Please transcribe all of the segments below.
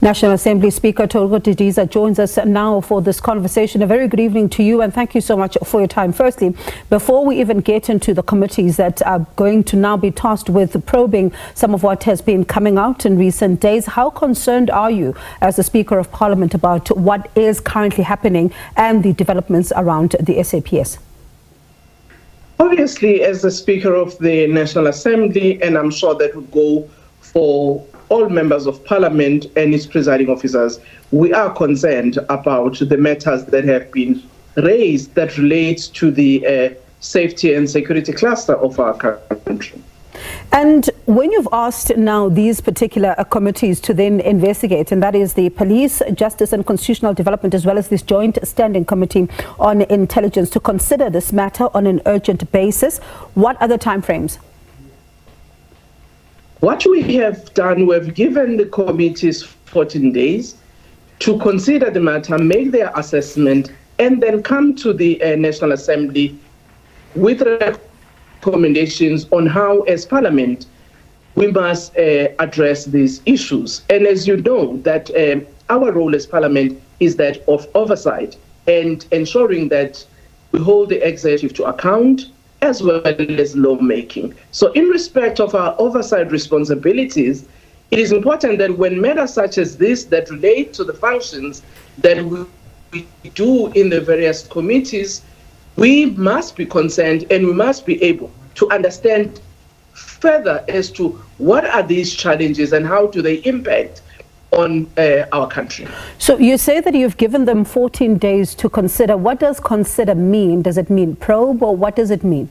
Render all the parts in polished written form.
National Assembly Speaker Thoko Didiza joins us now for this conversation. A very good evening to you and thank you so much for your time. Firstly, before we even get into the committees that are going to now be tasked with probing some of what has been coming out in recent days, how concerned are you as the Speaker of Parliament about what is currently happening and the developments around the SAPS? Obviously, as the Speaker of the National Assembly, and I'm sure that would go for all members of Parliament and its presiding officers, we are concerned about the matters that have been raised that relates to the safety and security cluster of our country. And when you've asked now these particular committees to then investigate, and that is the Police, Justice and Constitutional Development, as well as this Joint Standing Committee on Intelligence, to consider this matter on an urgent basis, what are the timeframes? What we have done, we've given the committees 14 days to consider the matter, make their assessment, and then come to the National Assembly with recommendations on how, as Parliament, we must address these issues. And as you know, that our role as Parliament is that of oversight and ensuring that we hold the executive to account, as well as lawmaking. So in respect of our oversight responsibilities, it is important that when matters such as this that relate to the functions that we do in the various committees, we must be concerned and we must be able to understand further as to what are these challenges and how do they impact on our country. So you say that you've given them 14 days to consider. What does consider mean? Does it mean probe, or what does it mean?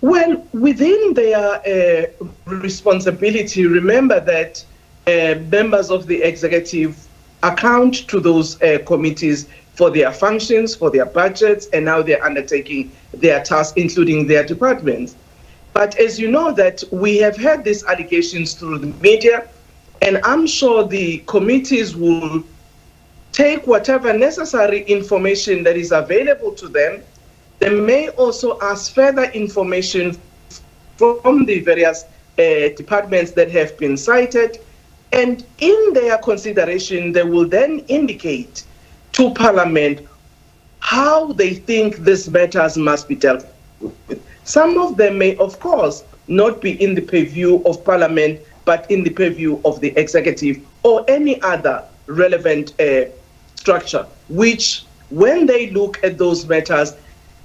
Well, within their responsibility, remember that members of the executive account to those committees for their functions, for their budgets, and how they're undertaking their tasks, including their departments. But as you know, that we have had these allegations through the media, and I'm sure the committees will take whatever necessary information that is available to them. They may also ask further information from the various departments that have been cited, and in their consideration, they will then indicate to Parliament how they think these matters must be dealt with. Some of them may, of course, not be in the purview of Parliament, but in the purview of the executive or any other relevant structure, which when they look at those matters,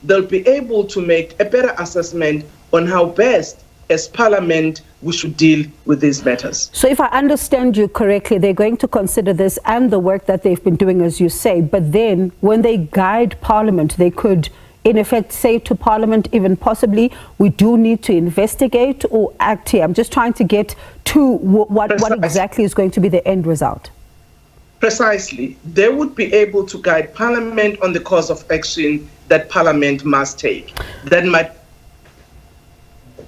they'll be able to make a better assessment on how best, as Parliament, we should deal with these matters. So if I understand you correctly, they're going to consider this and the work that they've been doing, as you say, but then when they guide Parliament, they could in effect say to Parliament, even possibly, we do need to investigate or act here. I'm just trying to get to what exactly is going to be the end result. Precisely. They would be able to guide Parliament on the course of action that Parliament must take. That might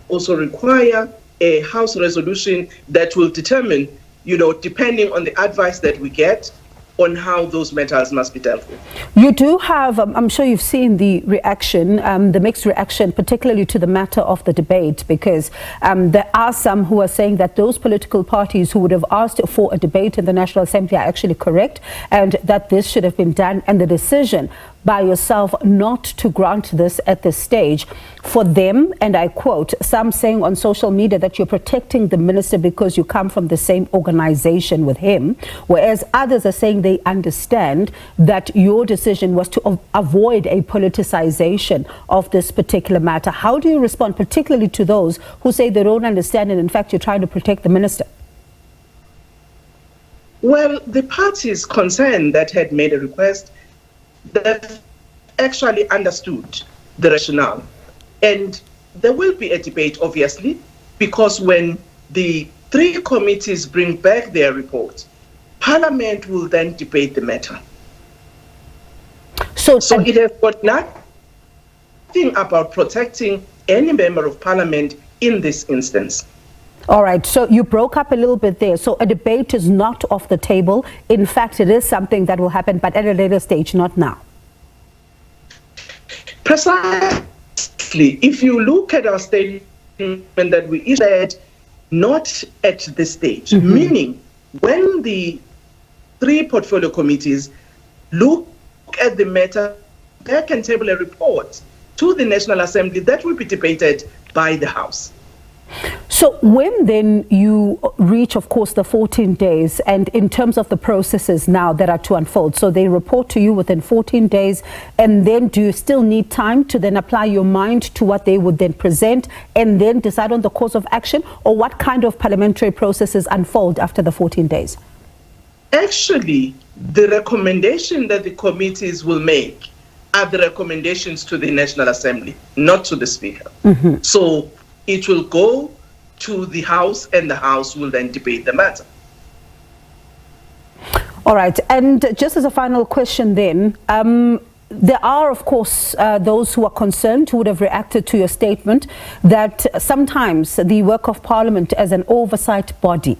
also require a House resolution that will determine, depending on the advice that we get, on how those matters must be dealt with. You do have, I'm sure you've seen the reaction, the mixed reaction, particularly to the matter of the debate, because there are some who are saying that those political parties who would have asked for a debate in the National Assembly are actually correct, and that this should have been done, and the decision by yourself not to grant this at this stage. For them, and I quote, some saying on social media that you're protecting the minister because you come from the same organization with him, whereas others are saying they understand that your decision was to avoid a politicization of this particular matter. How do you respond, particularly to those who say they don't understand and in fact you're trying to protect the minister? Well, the parties concerned that had made a request that actually understood the rationale. And there will be a debate, obviously, because when the three committees bring back their report, Parliament will then debate the matter. So it has got nothing about protecting any member of Parliament in this instance. All right, so you broke up a little bit there. So a debate is not off the table. In fact, it is something that will happen, but at a later stage, not now. Precisely. If you look at our statement that we issued, not at this stage, meaning when the 3 portfolio committees look at the matter, they can table a report to the National Assembly that will be debated by the House. So when then you reach, of course, the 14 days, and in terms of the processes now that are to unfold, so they report to you within 14 days, and then do you still need time to then apply your mind to what they would then present and then decide on the course of action, or what kind of parliamentary processes unfold after the 14 days? Actually, the recommendation that the committees will make are the recommendations to the National Assembly, not to the Speaker. So it will go to the House, and the House will then debate the matter. All right. And just as a final question then, there are, of course, those who are concerned, who would have reacted to your statement, that sometimes the work of Parliament as an oversight body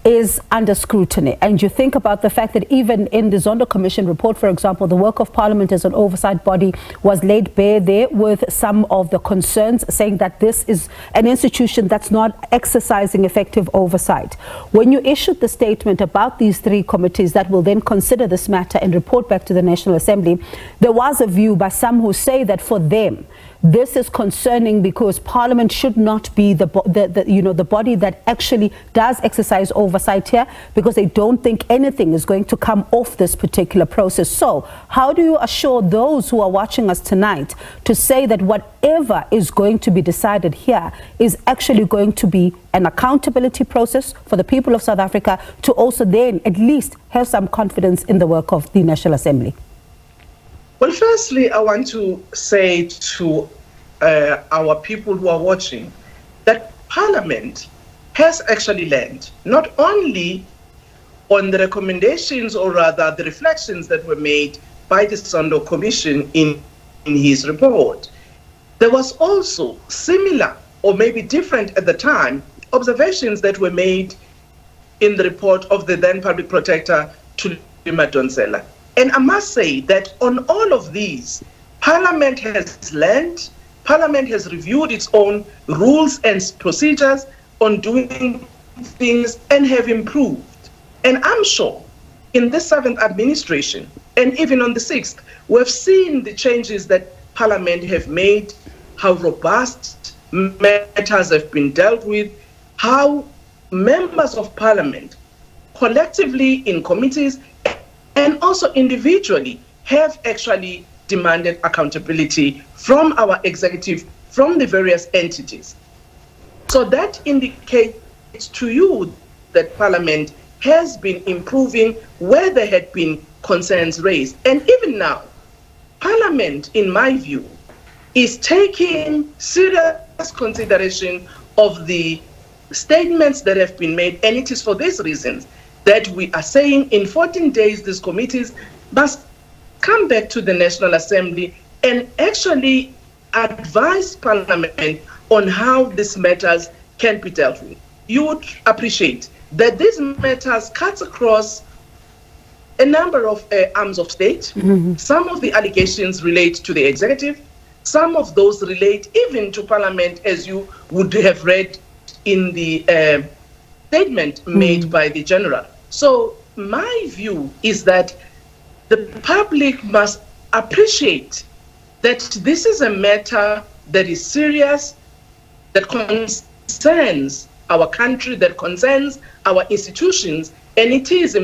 is under scrutiny. And you think about the fact that even in the Zondo Commission report, for example, the work of Parliament as an oversight body was laid bare there, with some of the concerns saying that this is an institution that's not exercising effective oversight. When you issued the statement about these 3 committees that will then consider this matter and report back to the National Assembly, there was a view by some who say that for them, this is concerning because Parliament should not be the body that actually does exercise oversight here, because they don't think anything is going to come off this particular process. So how do you assure those who are watching us tonight to say that whatever is going to be decided here is actually going to be an accountability process for the people of South Africa, to also then at least have some confidence in the work of the National Assembly? Well, firstly, I want to say to our people who are watching that Parliament has actually learned not only on the recommendations, or rather the reflections that were made by the Zondo Commission in his report. There was also similar, or maybe different at the time, observations that were made in the report of the then Public Protector, Nhlanhla. And I must say that on all of these, Parliament has learned, Parliament has reviewed its own rules and procedures on doing things and have improved. And I'm sure in this 7th administration, and even on the 6th, we've seen the changes that Parliament have made, how robust matters have been dealt with, how members of Parliament collectively in committees and also individually have actually demanded accountability from our executive, from the various entities. So that indicates to you that Parliament has been improving where there had been concerns raised. And even now, Parliament, in my view, is taking serious consideration of the statements that have been made, and it is for these reasons that we are saying in 14 days these committees must come back to the National Assembly and actually advise Parliament on how these matters can be dealt with. You would appreciate that these matters cut across a number of arms of state. Some of the allegations relate to the executive. Some of those relate even to Parliament, as you would have read in the statement made by the General. So my view is that the public must appreciate that this is a matter that is serious, that concerns our country, that concerns our institutions, and it is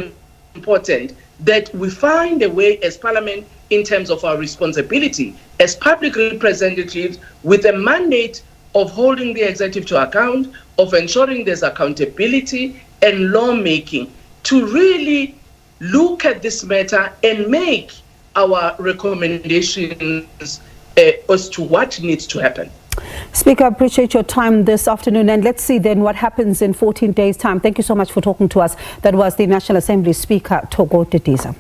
important that we find a way as Parliament, in terms of our responsibility as public representatives, with a mandate of holding the executive to account, of ensuring there's accountability and lawmaking, to really look at this matter and make our recommendations as to what needs to happen. Speaker, I appreciate your time this afternoon, and let's see then what happens in 14 days' time. Thank you so much for talking to us. That was the National Assembly Speaker, Thoko Didiza.